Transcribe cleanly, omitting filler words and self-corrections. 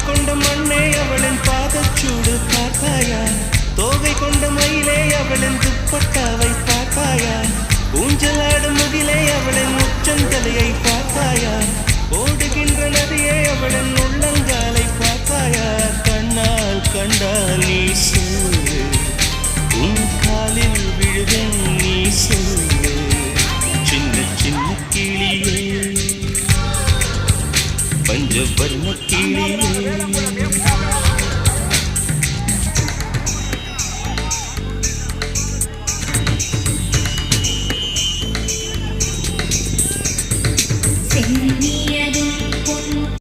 கொண்ட மண்ணே அவளின் பாதச்சூடு பார்த்தாயா தோகை கொண்ட மயிலே அவளின் துப்பட்டாவை பார்த்தாயா ஊஞ்சலாடும் முகிலே அவளின் உச்சந்தலையை பார்த்தாயா ஓடுகின்ற நதியே அவளின் உள்ளங்காலை பார்த்தாயா கண்ணால் கண்டால் நீ சொல்லு உன் காலில் விழுதன் நீ சொல்லு சின்ன சின்ன கிளியே பஞ்சவர்ண கிளியே